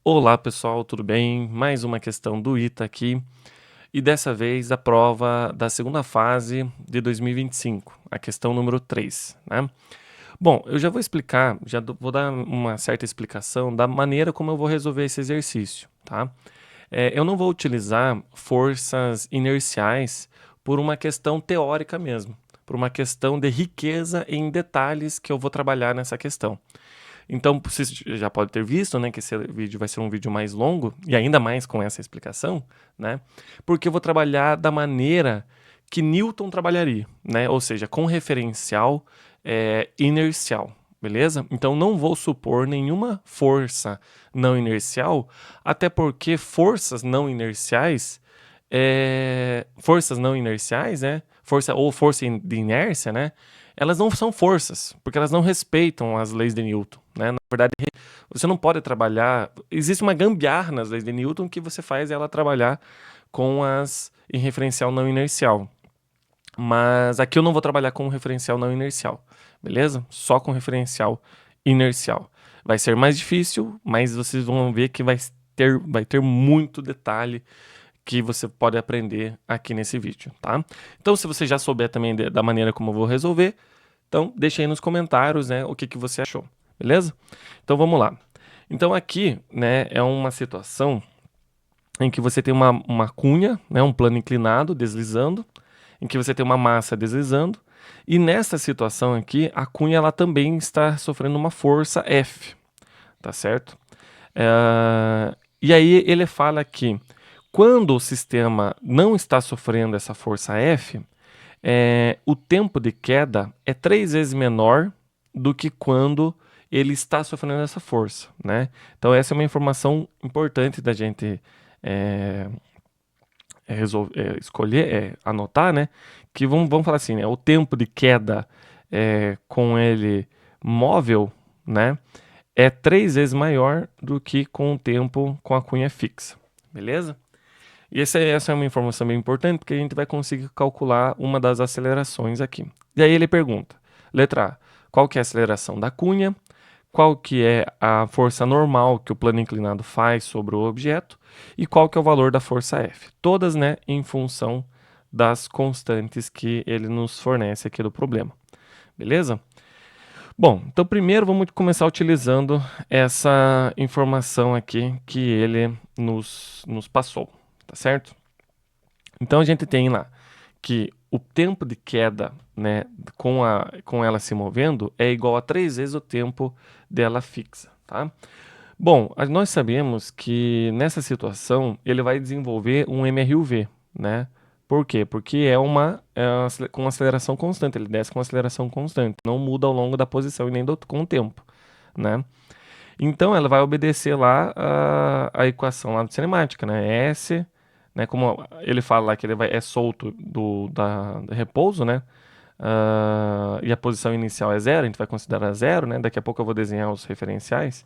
Olá pessoal, tudo bem? Mais uma questão do ITA aqui, e dessa vez a prova da segunda fase de 2025, a questão número 3, né? Bom, eu já vou explicar, vou dar uma certa explicação da maneira como eu vou resolver esse exercício, tá? Eu não vou utilizar forças inerciais por uma questão teórica mesmo, por uma questão de riqueza em detalhes que eu vou trabalhar nessa questão. Então, você já pode ter visto, né, que esse vídeo vai ser um vídeo mais longo, e ainda mais com essa explicação, né, porque eu vou trabalhar da maneira que Newton trabalharia, né, ou seja, com referencial inercial, beleza? Então, não vou supor nenhuma força não inercial, até porque forças não inerciais, né, força de inércia, né, elas não são forças, porque elas não respeitam as leis de Newton, né? Na verdade, você não pode trabalhar. Existe uma gambiarra nas leis de Newton que você faz ela trabalhar com as em referencial não inercial. Mas aqui eu não vou trabalhar com referencial não inercial, beleza? Só com referencial inercial. Vai ser mais difícil, mas vocês vão ver que vai ter muito detalhe que você pode aprender aqui nesse vídeo, tá? Então, se você já souber também da maneira como eu vou resolver, então deixa aí nos comentários, né, o que você achou, beleza? Então vamos lá. Então aqui, né, é uma situação em que você tem uma cunha, né, um plano inclinado deslizando, em que você tem uma massa deslizando, e nessa situação aqui, a cunha ela também está sofrendo uma força F, tá certo? E aí ele fala que quando o sistema não está sofrendo essa força F, o tempo de queda é 3 vezes menor do que quando ele está sofrendo essa força, né? Então essa é uma informação importante da gente é, escolher, anotar, né? Que vamos falar assim, né? O tempo de queda com ele móvel, né? É 3 vezes maior do que com o tempo com a cunha fixa, beleza? E essa é uma informação bem importante, porque a gente vai conseguir calcular uma das acelerações aqui. E aí ele pergunta, letra A, qual que é a aceleração da cunha? Qual que é a força normal que o plano inclinado faz sobre o objeto? E qual que é o valor da força F? Todas, né, em função das constantes que ele nos fornece aqui do problema. Beleza? Bom, então primeiro vamos começar utilizando essa informação aqui que ele nos passou, tá certo? Então a gente tem lá que o tempo de queda, né, com ela se movendo é igual a 3 vezes o tempo dela fixa, tá? Bom, nós sabemos que nessa situação ele vai desenvolver um MRUV, né? Por quê? Porque com aceleração constante, ele desce com aceleração constante, não muda ao longo da posição e nem com o tempo, né? Então ela vai obedecer lá a equação lá do cinemática, né? S, né? Como ele fala lá que é solto da repouso, né? E a posição inicial é zero, a gente vai considerar zero, né? Daqui a pouco eu vou desenhar os referenciais.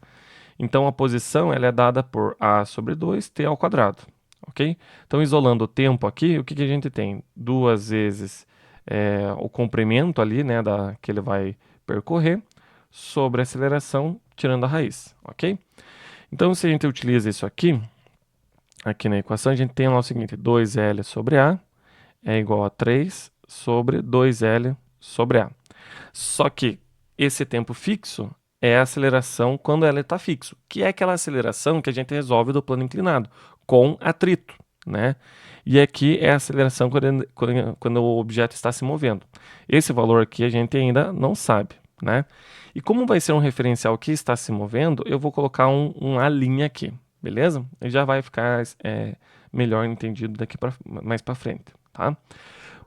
Então a posição ela é dada por a sobre 2 t ao quadrado, ok? Então isolando o tempo aqui, o que a gente tem? Duas vezes o comprimento ali, né? Que ele vai percorrer sobre a aceleração tirando a raiz, ok? Então, se a gente utiliza isso aqui na equação, a gente tem lá o seguinte, 2L sobre A é igual a 3 sobre 2L sobre A. Só que esse tempo fixo é a aceleração quando ela está fixo, que é aquela aceleração que a gente resolve do plano inclinado, com atrito, né? E aqui é a aceleração quando o objeto está se movendo. Esse valor aqui a gente ainda não sabe, né? E como vai ser um referencial que está se movendo, eu vou colocar uma linha aqui, beleza? E já vai ficar melhor entendido mais para frente, tá?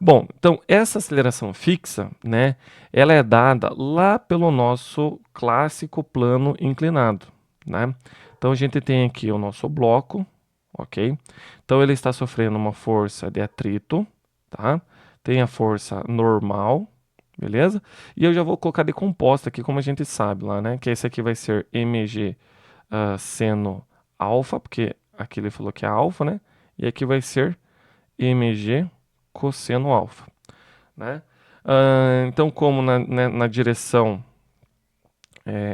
Bom, então essa aceleração fixa, né, ela é dada lá pelo nosso clássico plano inclinado, né? Então a gente tem aqui o nosso bloco, ok? Então ele está sofrendo uma força de atrito, tá? Tem a força normal, beleza? E eu já vou colocar decomposta aqui, como a gente sabe lá, né? Que esse aqui vai ser mg seno alfa, porque aqui ele falou que é alfa, né? E aqui vai ser mg cosseno alfa, né? Então, como na direção,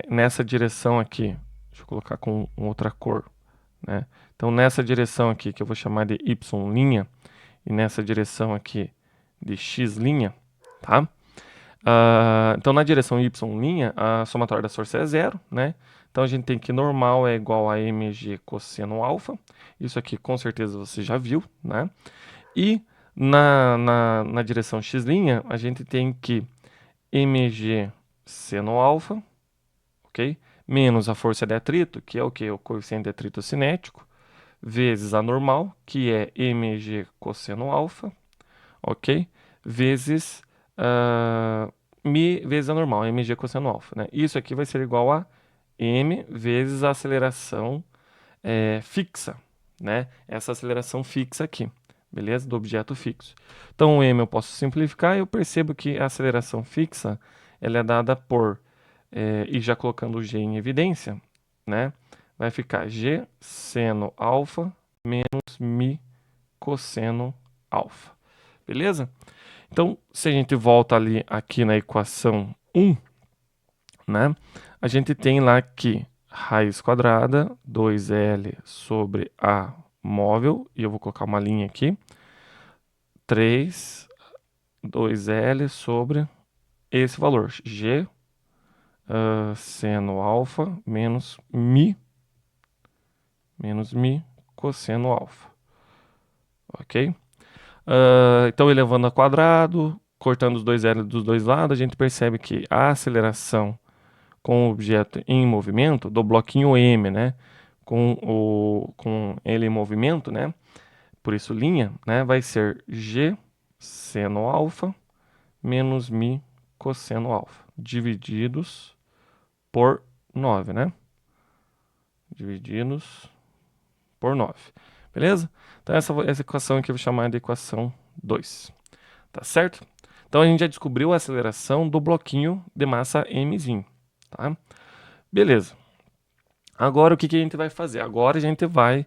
nessa direção aqui, deixa eu colocar com outra cor, né? Então, nessa direção aqui, que eu vou chamar de y', e nessa direção aqui de x', tá? Então, na direção y', a somatória das forças é zero, né? Então, a gente tem que normal é igual a mg cosseno alfa. Isso aqui, com certeza, você já viu, né? E na direção x', a gente tem que mg seno alfa, ok? Menos a força de atrito, que é o que? O coeficiente de atrito cinético, vezes a normal, que é mg cosseno alfa, ok? Vezes vezes a normal, mg cosseno alfa, né? Isso aqui vai ser igual a m vezes a aceleração fixa, né? Essa aceleração fixa aqui, beleza? Do objeto fixo. Então, o m eu posso simplificar e eu percebo que a aceleração fixa ela é dada por, e já colocando o g em evidência, né? Vai ficar g seno alfa menos mi cosseno alfa, beleza? Então, se a gente volta ali aqui na equação 1, né? A gente tem lá que raiz quadrada 2L sobre A móvel, e eu vou colocar uma linha aqui, 3, 2L sobre esse valor, G seno alfa menos mi cosseno alfa, ok? Então, elevando ao quadrado, cortando os dois L dos dois lados, a gente percebe que a aceleração com o objeto em movimento, do bloquinho M, né? Com ele em movimento, né? Por isso linha, né? Vai ser G seno alfa menos mi cosseno alfa, divididos por 9, né? Divididos por 9. Beleza? Então essa equação aqui eu vou chamar de equação 2. Tá certo? Então a gente já descobriu a aceleração do bloquinho de massa mzinho, tá? Beleza. Agora o que a gente vai fazer? Agora a gente vai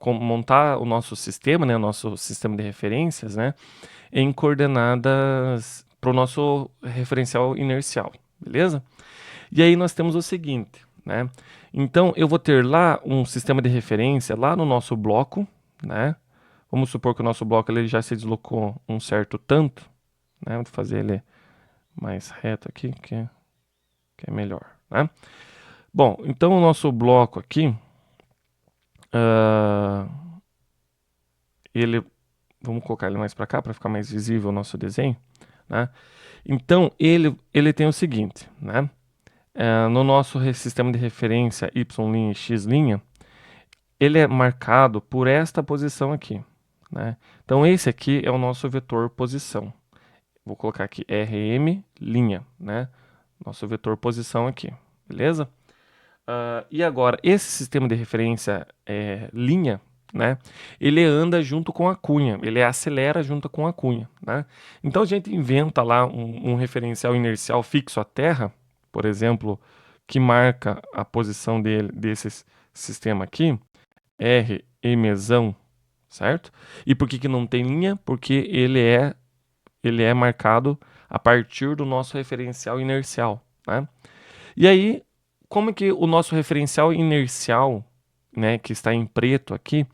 montar o nosso sistema, né, o nosso sistema de referências, né, em coordenadas para o nosso referencial inercial, beleza? E aí nós temos o seguinte, né? Então eu vou ter lá um sistema de referência lá no nosso bloco, né? Vamos supor que o nosso bloco ele já se deslocou um certo tanto, né? Vou fazer ele mais reto aqui, que é melhor, né? Bom, então o nosso bloco aqui, vamos colocar ele mais para cá para ficar mais visível o nosso desenho, né? Então ele tem o seguinte, né? No nosso sistema de referência y' e x', ele é marcado por esta posição aqui, né? Então esse aqui é o nosso vetor posição. Vou colocar aqui rm', né? Nosso vetor posição aqui, beleza? E agora, esse sistema de referência linha, né? Ele anda junto com a cunha, ele acelera junto com a cunha, né? Então a gente inventa lá um referencial inercial fixo à Terra, por exemplo, que marca a posição desse sistema aqui, Rmzão, certo? E por que não tem linha? Porque ele é marcado a partir do nosso referencial inercial, né? E aí, como que o nosso referencial inercial, né, que está em preto aqui,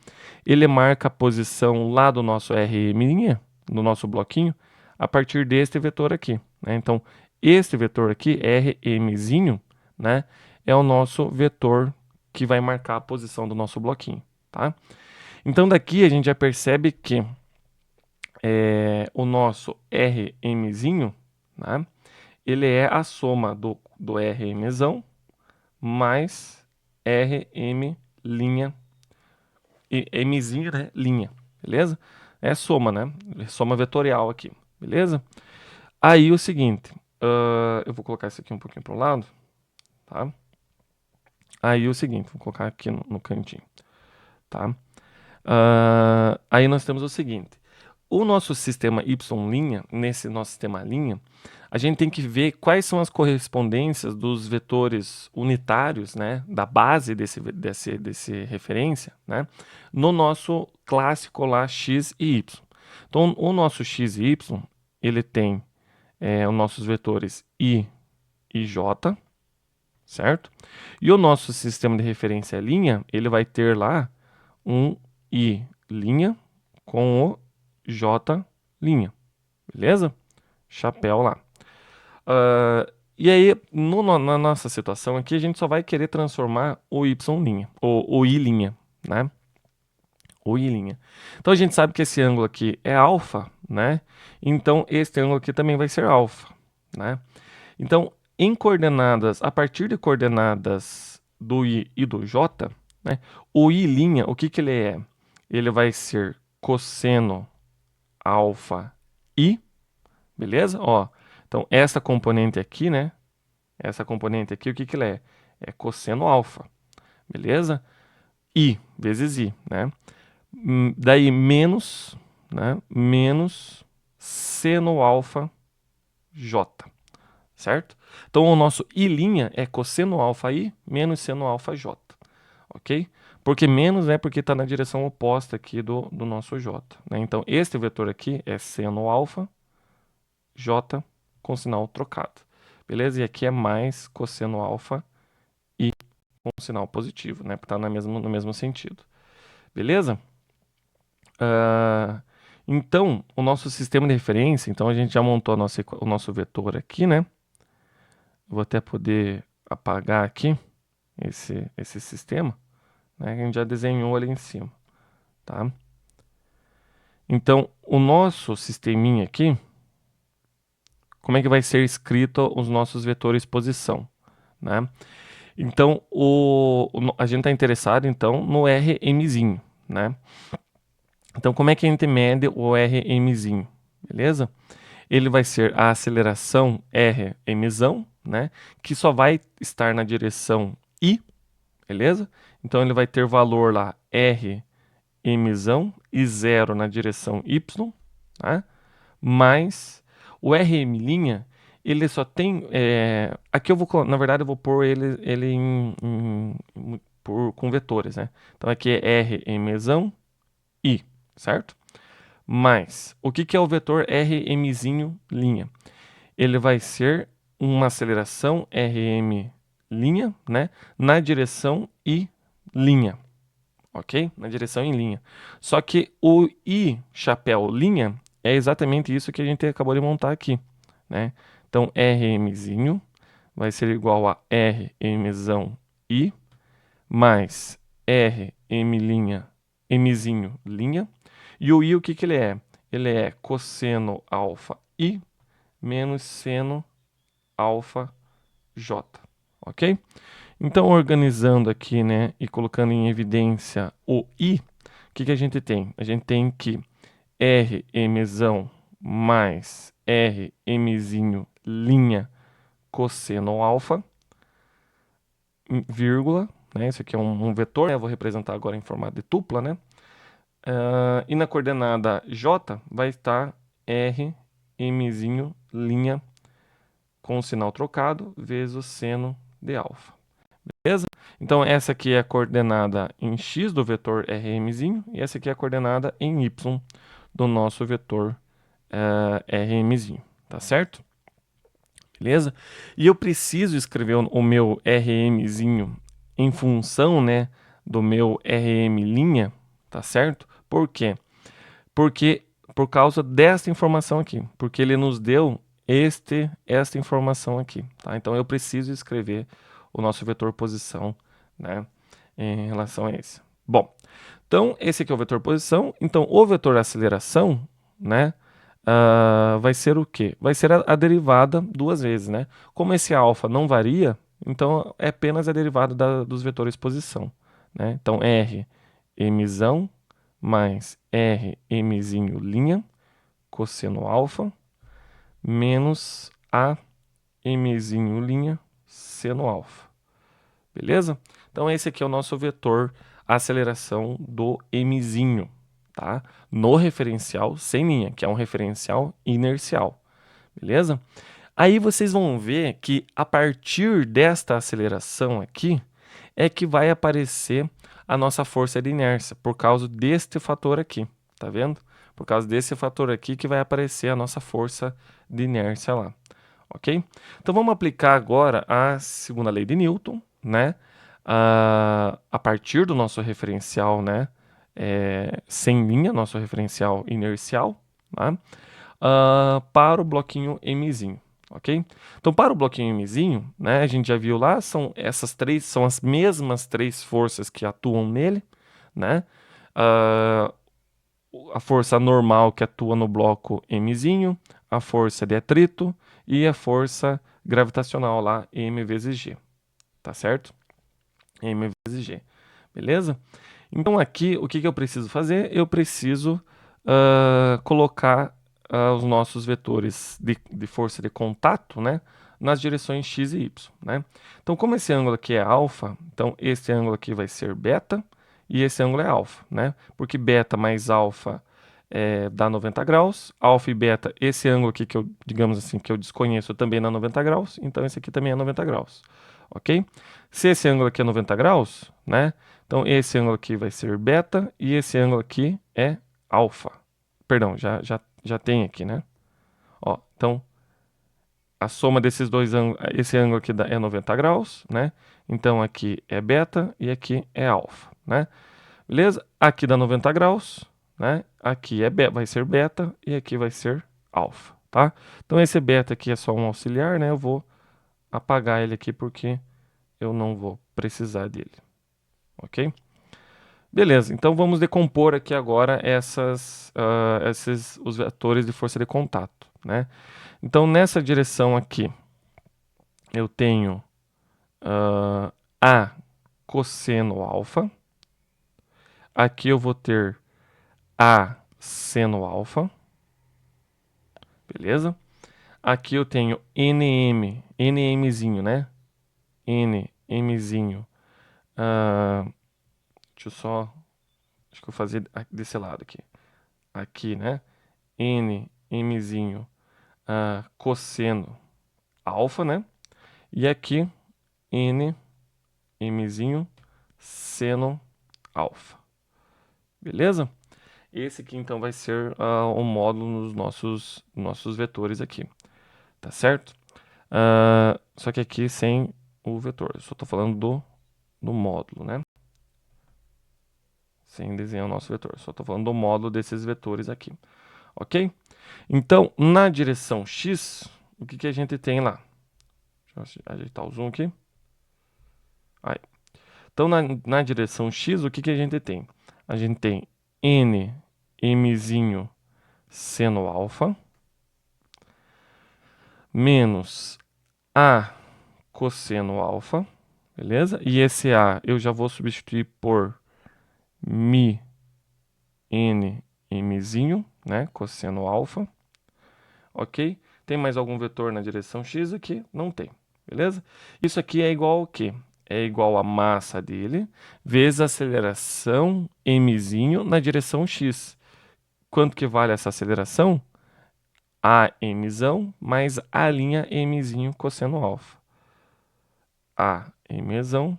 ele marca a posição lá do nosso Rm', no nosso bloquinho, a partir deste vetor aqui, né? Então, este vetor aqui, Rmzinho, né, é o nosso vetor que vai marcar a posição do nosso bloquinho, tá? Então, daqui a gente já percebe que o nosso Rmzinho, né, ele é a soma do Rmzão mais Rm', e Mzinho, né, linha, beleza? É soma, né? É soma vetorial aqui, beleza? Aí o seguinte, eu vou colocar isso aqui um pouquinho para o lado, tá? Aí o seguinte, vou colocar aqui no cantinho, tá? Aí nós temos o seguinte, o nosso sistema Y', nesse nosso sistema linha, a gente tem que ver quais são as correspondências dos vetores unitários, né, da base desse referência, né, no nosso clássico lá x e y. Então, o nosso x e y, ele tem os nossos vetores i e j, certo? E o nosso sistema de referência linha, ele vai ter lá um I' com o J', beleza? Chapéu lá. E aí, na nossa situação aqui, a gente só vai querer transformar o Y', o I', né? O I'. Então a gente sabe que esse ângulo aqui é alfa, né? Então esse ângulo aqui também vai ser alfa, né? Então, em coordenadas, a partir de coordenadas do I e do J, né? O I', o que que ele é? Ele vai ser cosseno alfa I, beleza? Ó, então essa componente aqui, né? Essa componente aqui, o que que ela é? É cosseno alfa, beleza? I vezes I, né? Daí menos, né? Menos seno alfa J, certo? Então o nosso I' é cosseno alfa I menos seno alfa J, ok? Porque menos é porque está na direção oposta aqui do nosso J, né? Então este vetor aqui é seno alfa J com sinal trocado, beleza? E aqui é mais cosseno alfa I com sinal positivo, né? Porque está no mesmo sentido, beleza? Então, o nosso sistema de referência, então a gente já montou o nosso vetor aqui, né? Vou até poder apagar aqui esse sistema, né? A gente já desenhou ali em cima, tá? Então, o nosso sisteminha aqui, como é que vai ser escrito os nossos vetores posição, né? Então, a gente está interessado, então, no Rmzinho, né? Então, como é que a gente mede o Rmzinho, beleza? Ele vai ser a aceleração Rmzão, né? Que só vai estar na direção I, beleza? Então, ele vai ter valor lá Rmzão e 0 na direção Y, tá? Mas o Rm', ele só tem... aqui eu vou, na verdade, eu vou pôr ele com vetores, né? Então, aqui é Rmzão I, certo? Mas, o que é o vetor Rmzinho'? Ele vai ser uma aceleração Rm', né? Na direção I', ok? Na direção em linha. Só que o I chapéu linha é exatamente isso que a gente acabou de montar aqui, né? Então, Rmzinho vai ser igual a Rmzão I mais Mzinho linha. E o I, o que que ele é? Ele é cosseno alfa I menos seno alfa J, ok? Então, organizando aqui, né, e colocando em evidência o I, o que que a gente tem? A gente tem que Rmzão mais Rmzinho linha cosseno alfa, vírgula, né, isso aqui é um vetor, né, eu vou representar agora em formato de tupla, né? E na coordenada J vai estar Rmzinho linha com sinal trocado vezes o seno de alfa. Beleza? Então essa aqui é a coordenada em x do vetor Rmzinho e essa aqui é a coordenada em y do nosso vetor Rmzinho, tá certo? Beleza? E eu preciso escrever o meu Rmzinho em função, né, do meu Rm', tá certo? Por quê? Porque por causa desta informação aqui, porque ele nos deu esta informação aqui, tá? Então eu preciso escrever o nosso vetor posição, né, em relação a esse. Bom, então esse aqui é o vetor posição, então o vetor aceleração, né, vai ser o quê? Vai ser a derivada duas vezes, né? Como esse alfa não varia, então é apenas a derivada dos vetores posição, né? Então R mzão mais Rmzinho linha cosseno alfa menos a Mzinho linha seno alfa. Beleza? Então esse aqui é o nosso vetor aceleração do Mzinho, tá? No referencial sem linha, que é um referencial inercial. Beleza? Aí vocês vão ver que a partir desta aceleração aqui é que vai aparecer a nossa força de inércia, por causa deste fator aqui, tá vendo? Por causa desse fator aqui que vai aparecer a nossa força de inércia lá, ok? Então vamos aplicar agora a segunda lei de Newton, né? A partir do nosso referencial, né? Sem linha, nosso referencial inercial, tá? Para o bloquinho Mzinho, ok? Então para o bloquinho Mzinho, né? A gente já viu lá, são as mesmas três forças que atuam nele, né? A força normal que atua no bloco Mzinho, a força de atrito e a força gravitacional lá, M vezes G, tá certo? M vezes G, beleza? Então aqui, o que eu preciso fazer? Eu preciso colocar os nossos vetores de força de contato, né, nas direções x e y, né? Então como esse ângulo aqui é alfa, então esse ângulo aqui vai ser beta e esse ângulo é alfa, né? Porque beta mais alfa dá 90 graus, alfa e beta, esse ângulo aqui que eu, digamos assim, que eu desconheço também dá 90 graus, então esse aqui também é 90 graus, ok? Se esse ângulo aqui é 90 graus, né? Então esse ângulo aqui vai ser beta e esse ângulo aqui é alfa. Perdão, já tem aqui, né? Ó, então a soma desses dois ângulos, esse ângulo aqui é 90 graus, né? Então aqui é beta e aqui é alfa, né? Beleza? Aqui dá 90 graus, né? Aqui vai ser beta e aqui vai ser alfa, tá? Então esse beta aqui é só um auxiliar, né? Eu vou apagar ele aqui porque eu não vou precisar dele, ok? Beleza, então vamos decompor aqui agora os vetores de força de contato, né? Então nessa direção aqui eu tenho A cosseno alfa, aqui eu vou ter A seno alfa, beleza? Aqui eu tenho NMzinho, né? NMzinho. Deixa eu só. Acho que eu vou fazer desse lado aqui. Aqui, né? NMzinho cosseno alfa, né? E aqui NMzinho seno alfa. Beleza? Esse aqui então vai ser o módulo nos nossos vetores aqui. Tá certo? Só que aqui sem o vetor. Eu só estou falando do módulo, né? Sem desenhar o nosso vetor. Só estou falando do módulo desses vetores aqui. Ok? Então, na direção x, o que a gente tem lá? Deixa eu ajeitar o zoom aqui. Aí. Então, na direção x, o que a gente tem? A gente tem mzinho seno alfa menos a cosseno alfa, beleza? E esse a eu já vou substituir por mi n mzinho, né? Cosseno alfa, ok? Tem mais algum vetor na direção x aqui? Não tem, beleza? Isso aqui é igual ao quê? É igual a massa dele vezes a aceleração mzinho na direção x. Quanto que vale essa aceleração? A mzão mais a linha mzinho cosseno alfa. A mzão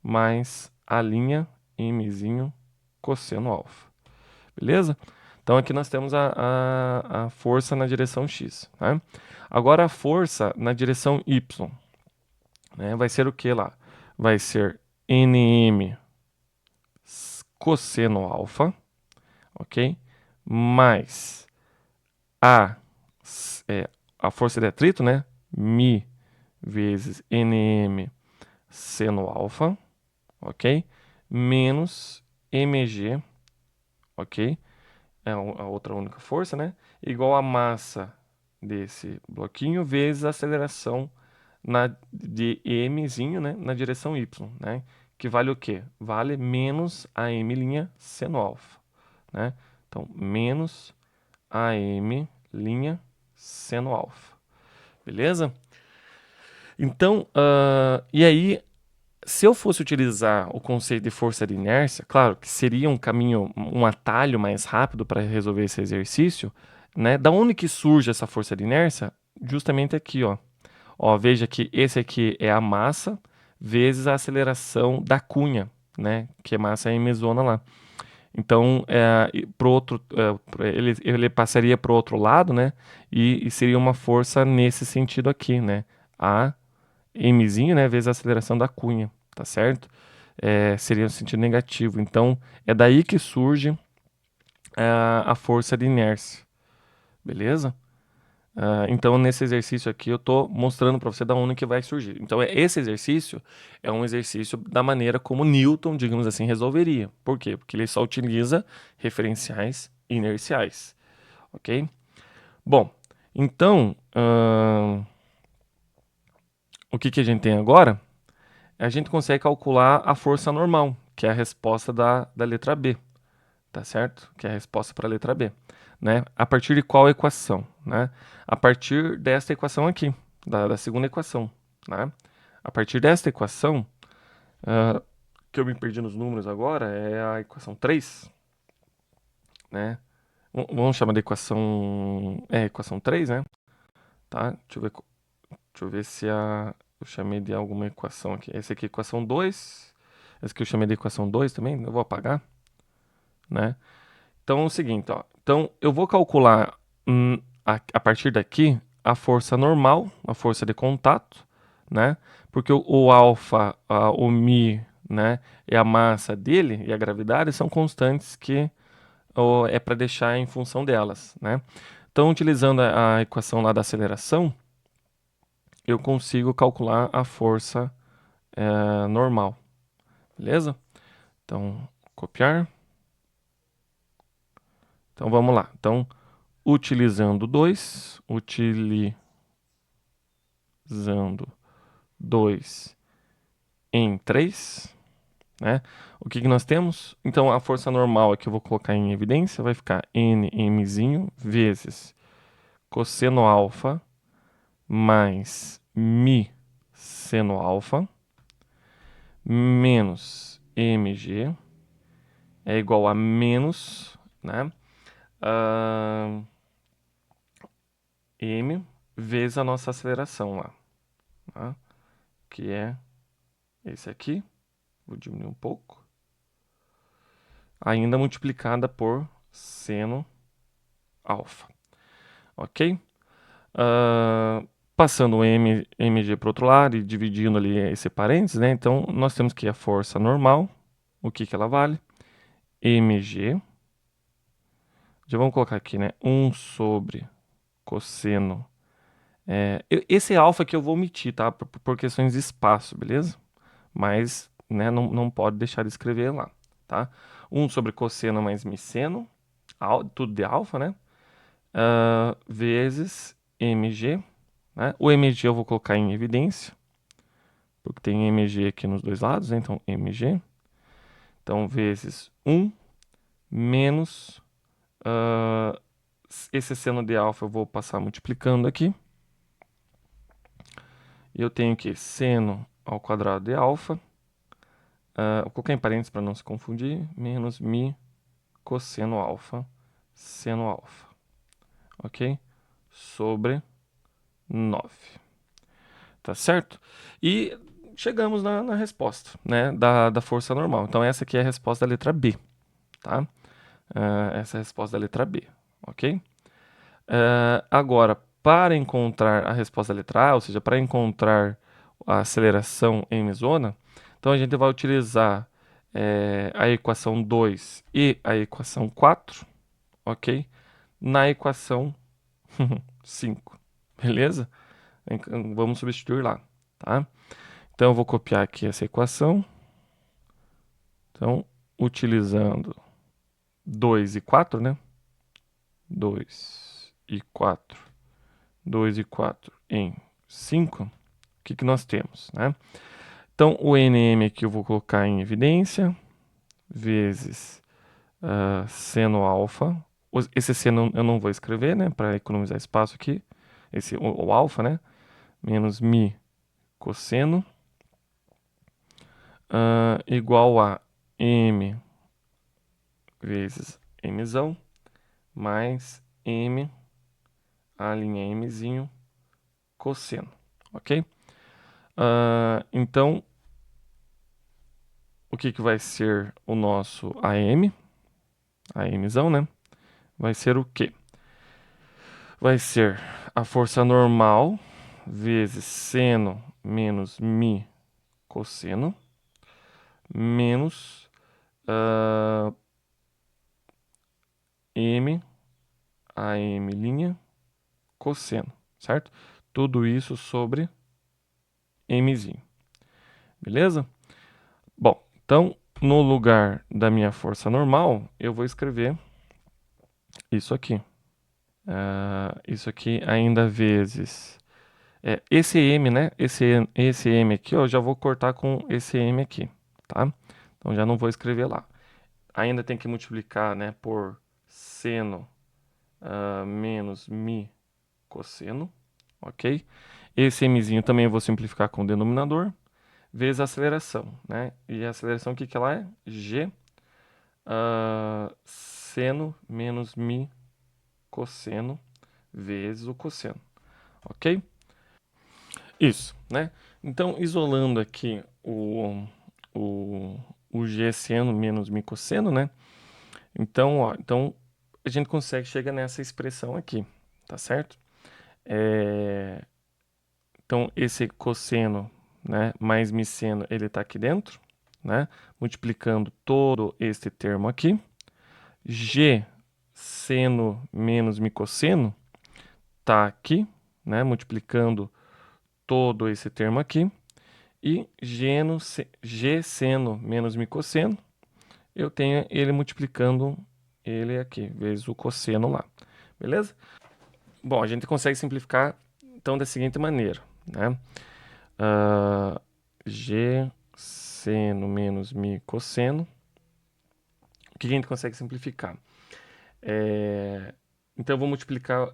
mais a linha mzinho cosseno alfa. Beleza? Então aqui nós temos a força na direção x. Tá? Agora a força na direção y. Né? Vai ser o que lá? Vai ser nm cosseno alfa, ok? Mais a força de atrito, né? Mi vezes nm seno alfa, ok? Menos mg, ok? É a outra única força, né? Igual a massa desse bloquinho vezes a aceleração de mzinho, né? Na direção y, né? Que vale o quê? Vale menos a m' seno alfa, né? Então, menos a m' seno alfa. Beleza? Então, e aí, se eu fosse utilizar o conceito de força de inércia, claro que seria um caminho, um atalho mais rápido para resolver esse exercício, né? Da onde que surge essa força de inércia? Justamente aqui, ó. Ó, veja que esse aqui é a massa vezes a aceleração da cunha, né? Que é massa m zona lá. Então, ele passaria para o outro lado, né? E seria uma força nesse sentido aqui, né? A mzinho, né? Vezes a aceleração da cunha, tá certo? Seria no sentido negativo. Então, é daí que surge a força de inércia, beleza? Então, nesse exercício aqui, eu estou mostrando para você da onde que vai surgir. Então, esse exercício é um exercício da maneira como Newton, digamos assim, resolveria. Por quê? Porque ele só utiliza referenciais inerciais, ok? Bom, então, o que que a gente tem agora? A gente consegue calcular a força normal, que é a resposta da letra B, tá certo? Que é a resposta para a letra B, né? A partir de qual equação, né? A partir desta equação aqui, da segunda equação, né? A partir desta equação, uh, que eu me perdi nos números agora, é a equação 3, né? Vamos chamar de equação... equação 3, né? Tá? Deixa eu ver se eu chamei de alguma equação aqui. Essa aqui é a equação 2. Essa aqui eu chamei de equação 2 também, eu vou apagar, né? Então é o seguinte, ó. Então eu vou calcular a partir daqui a força normal, a força de contato, né? Porque o alfa, o mi, né, e a massa dele e a gravidade são constantes que é para deixar em função delas, né? Então utilizando a equação lá da aceleração, eu consigo calcular a força normal, beleza? Então copiar. Então vamos lá. Então utilizando 2 em 3, né? O que que nós temos? Então a força normal aqui eu vou colocar em evidência, vai ficar nmzinho vezes cosseno alfa mais mi seno alfa menos mg é igual a menos, né? M vezes a nossa aceleração lá, tá? Que é esse aqui. Vou diminuir um pouco. Ainda multiplicada por seno alfa, ok? Passando o mg para o outro lado e dividindo ali esse parênteses, né? Então, nós temos que a força normal, o que que ela vale? mg, já vamos colocar aqui, né? 1 sobre cosseno. Esse alfa aqui eu vou omitir, tá? Por questões de espaço, beleza? Mas, né, não pode deixar de escrever lá, tá? 1 sobre cosseno mais miceno, tudo de alfa, né? Vezes mg, né? O mg eu vou colocar em evidência, porque tem mg aqui nos dois lados, né? Então mg. Então, vezes 1 menos esse seno de alfa eu vou passar multiplicando aqui. E eu tenho que seno ao quadrado de alfa, vou colocar em parênteses para não se confundir, menos mi cosseno alfa, seno alfa, ok? Sobre 9. Tá certo? E chegamos na resposta, né, da força normal. Então essa aqui é a resposta da letra B, tá? Essa é a resposta da letra B, ok? Agora, para encontrar a resposta da letra A, ou seja, para encontrar a aceleração em mesona, então a gente vai utilizar a equação 2 e a equação 4, ok? Na equação 5, beleza? Vamos substituir lá, tá? Então eu vou copiar aqui essa equação. Então, utilizando 2 e 4, né? 2 e 4, 2 e 4 em 5, o que que nós temos, né? Então, o NM aqui eu vou colocar em evidência, vezes seno alfa. Esse seno eu não vou escrever, né? Para economizar espaço aqui. O alfa, né? Menos mi cosseno igual a m vezes mzão mais m, a linha mzinho, cosseno, ok? Então, o que que vai ser o nosso AM? a mzão, né? Vai ser o quê? Vai ser a força normal vezes seno menos mi cosseno menos m am' cosseno, certo? Tudo isso sobre mzinho, beleza? Bom, então no lugar da minha força normal, eu vou escrever isso aqui. Isso aqui ainda vezes esse m, né? Esse m aqui, ó, eu já vou cortar com esse m aqui, tá? Então já não vou escrever lá. Ainda tem que multiplicar, né, por seno menos mi cosseno, ok? Esse mzinho também eu vou simplificar com o denominador, vezes a aceleração, né? E a aceleração, o que que ela é? G seno menos mi cosseno vezes o cosseno, ok? Isso, né? Então, isolando aqui o G seno menos mi cosseno, né? Então, ó, então a gente consegue chegar nessa expressão aqui, tá certo? Então, esse cosseno, né, mais mi seno, ele está aqui dentro, né? Multiplicando todo este termo aqui. G seno menos mi cosseno está aqui, né? Multiplicando todo esse termo aqui. E G seno menos mi cosseno, eu tenho ele multiplicando ele aqui, vezes o cosseno lá. Beleza? Bom, a gente consegue simplificar então da seguinte maneira, né? G seno menos mi cosseno. O que a gente consegue simplificar? Então eu vou multiplicar,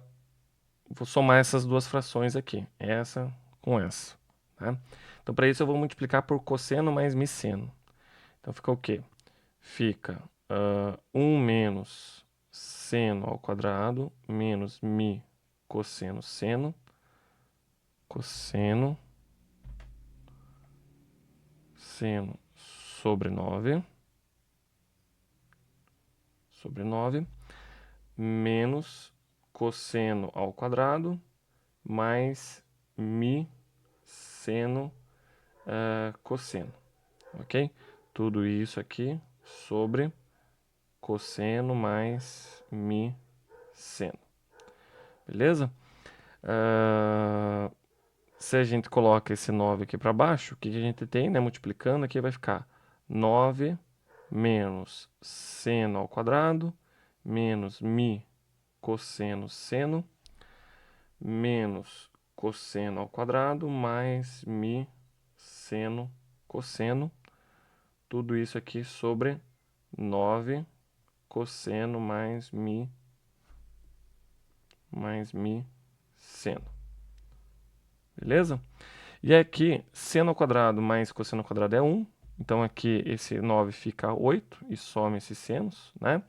vou somar essas duas frações aqui, essa com essa, tá? Então para isso eu vou multiplicar por cosseno mais mi seno. Então fica o quê? Fica 1 menos seno ao quadrado menos mi cosseno seno, cosseno, seno sobre 9, menos cosseno ao quadrado mais mi seno cosseno, ok? Tudo isso aqui sobre cosseno mais mi seno, beleza? Se a gente coloca esse 9 aqui para baixo, o que a gente tem, né? Multiplicando aqui vai ficar 9 menos seno ao quadrado menos mi cosseno seno menos cosseno ao quadrado mais mi seno cosseno. Tudo isso aqui sobre 9 cosseno mais mi seno. Beleza? E aqui, seno ao quadrado mais cosseno ao quadrado é 1. Então aqui esse 9 fica 8 e some esses senos, né?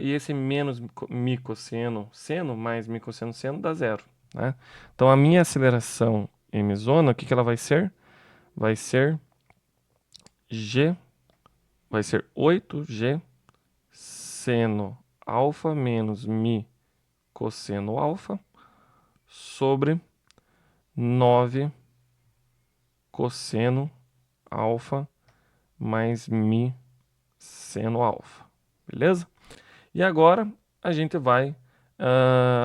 E esse menos mi cosseno seno mais mi cosseno seno dá 0, né? Então a minha aceleração mzona, o que que ela vai ser? Vai ser G, vai ser 8G seno alfa menos mi cosseno alfa sobre 9 cosseno alfa mais mi seno alfa, beleza? E agora a gente vai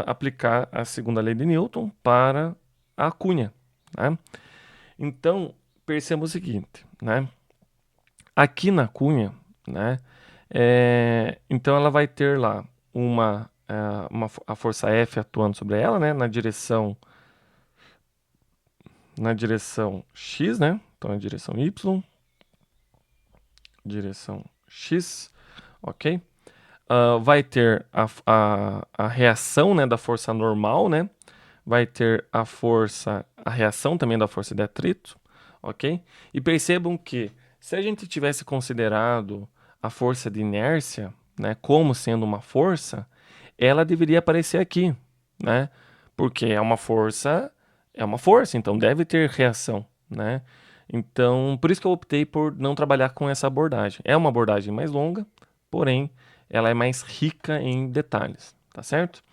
aplicar a segunda lei de Newton para a cunha, né? Então, perceba o seguinte, né? Aqui na cunha, né? Então ela vai ter lá a força F atuando sobre ela, né? Na direção X, né? Então, a direção Y, direção X, ok? Vai ter a reação, né, da força normal, né? Vai ter a reação também da força de atrito, ok? E percebam que se a gente tivesse considerado a força de inércia, né, como sendo uma força, ela deveria aparecer aqui, né? Porque é uma força, então deve ter reação, né? Então, por isso que eu optei por não trabalhar com essa abordagem. É uma abordagem mais longa, porém, ela é mais rica em detalhes, tá certo?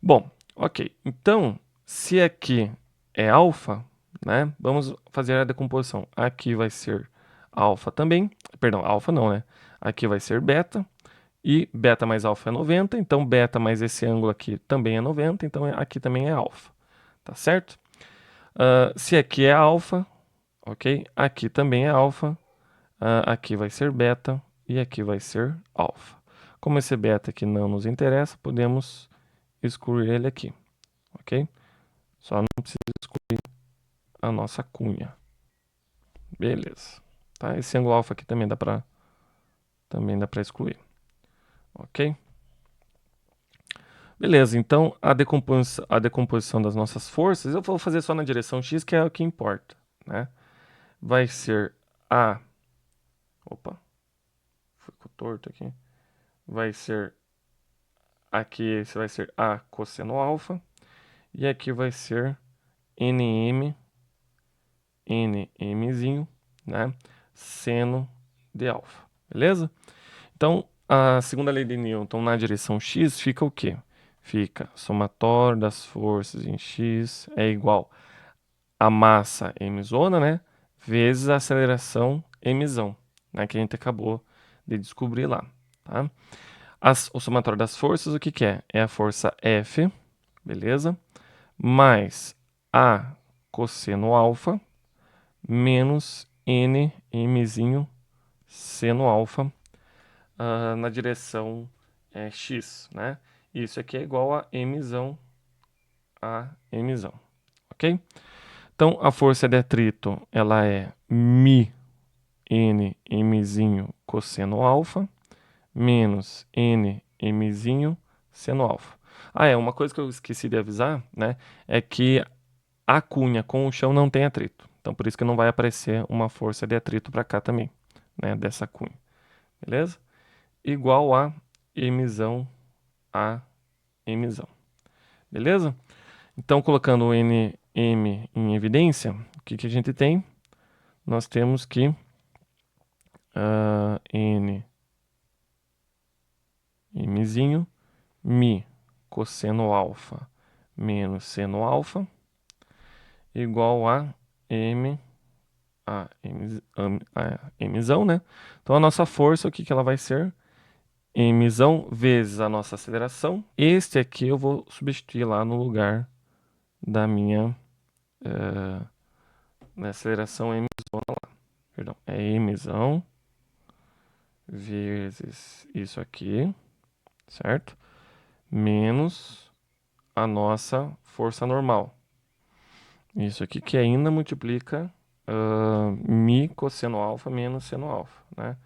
Bom, ok. Então, se aqui é alfa, né? Vamos fazer a decomposição. Aqui vai ser alfa também. Perdão, alfa não, né? Aqui vai ser beta. E beta mais alfa é 90. Então, beta mais esse ângulo aqui também é 90. Então, aqui também é alfa. Tá certo? Se aqui é alfa, ok? Aqui também é alfa. Aqui vai ser beta. E aqui vai ser alfa. Como esse beta aqui não nos interessa, podemos excluir ele aqui, ok? Só não precisa excluir a nossa cunha. Beleza. Tá? Esse ângulo alfa aqui também dá para excluir, ok? Beleza, então a decomposição das nossas forças, eu vou fazer só na direção x, que é o que importa, né? Vai ser a... Opa, ficou torto aqui. Vai ser... Aqui esse vai ser a cosseno alfa. E aqui vai ser nm, nmzinho, né? Seno de alfa, beleza? Então, a segunda lei de Newton na direção x fica o quê? Fica somatório das forças em x é igual a massa mzona, né? Vezes a aceleração mzão, né? Que a gente acabou de descobrir lá, tá? O somatório das forças, o que que é? É a força F, beleza? Mais a cosseno alfa menos n mzinho seno alfa na direção x, né? Isso aqui é igual a mzão, ok? Então, a força de atrito, ela é mi n mzinho cosseno alfa menos n mzinho seno alfa. Uma coisa que eu esqueci de avisar, né, é que a cunha com o chão não tem atrito. Então, por isso que não vai aparecer uma força de atrito para cá também, né, dessa cunha. Beleza? Igual a mzão a mzão. Beleza? Então, colocando o nm em evidência, o que que a gente tem? Nós temos que n mzinho mi cosseno alfa menos seno alfa igual a mzão, né? Então, a nossa força, o que que ela vai ser? Mzão vezes a nossa aceleração. Este aqui eu vou substituir lá no lugar da minha aceleração mzona lá. Perdão, é mzão vezes isso aqui, certo? Menos a nossa força normal. Isso aqui que ainda multiplica mi cosseno alfa menos seno alfa, né?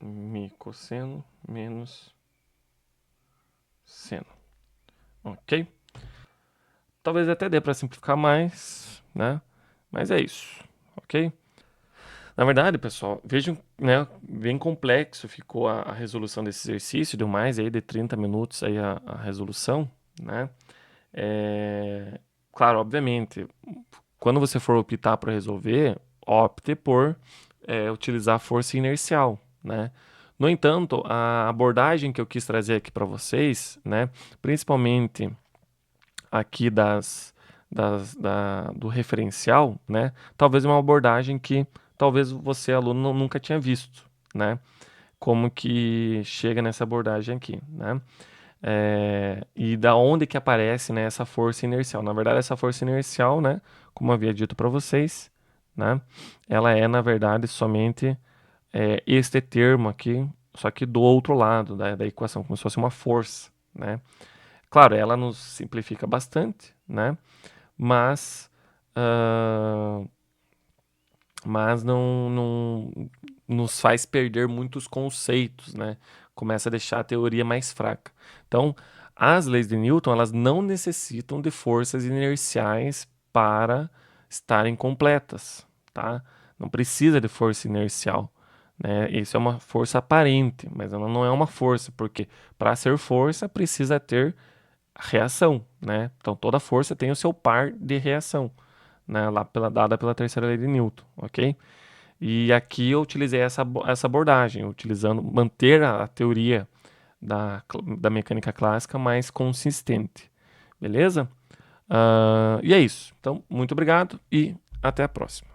Mi cosseno menos seno. Ok? Talvez até dê para simplificar mais, né? Mas é isso, ok? Na verdade, pessoal, vejam, né, bem complexo ficou a resolução desse exercício, deu mais aí de 30 minutos aí a resolução, né? Claro, obviamente, quando você for optar para resolver, opte por utilizar a força inercial, né? No entanto, a abordagem que eu quis trazer aqui para vocês, né, principalmente aqui do referencial, né, talvez uma abordagem que talvez você, aluno, nunca tinha visto, né? Como que chega nessa abordagem aqui, né? E da onde que aparece, né, essa força inercial. Na verdade, essa força inercial, né, como eu havia dito para vocês, né, ela é, na verdade, somente este termo aqui, só que do outro lado da equação, como se fosse uma força, né. Claro, ela nos simplifica bastante, né, mas, não nos faz perder muitos conceitos, né, começa a deixar a teoria mais fraca. Então, as leis de Newton, elas não necessitam de forças inerciais para estarem completas, tá? Não precisa de força inercial, né? Isso é uma força aparente, mas ela não é uma força, porque para ser força precisa ter reação, né? Então toda força tem o seu par de reação, né? Lá dada pela terceira lei de Newton, ok? E aqui eu utilizei essa abordagem, manter a teoria da mecânica clássica mais consistente, beleza? E é isso. Então, muito obrigado e até a próxima.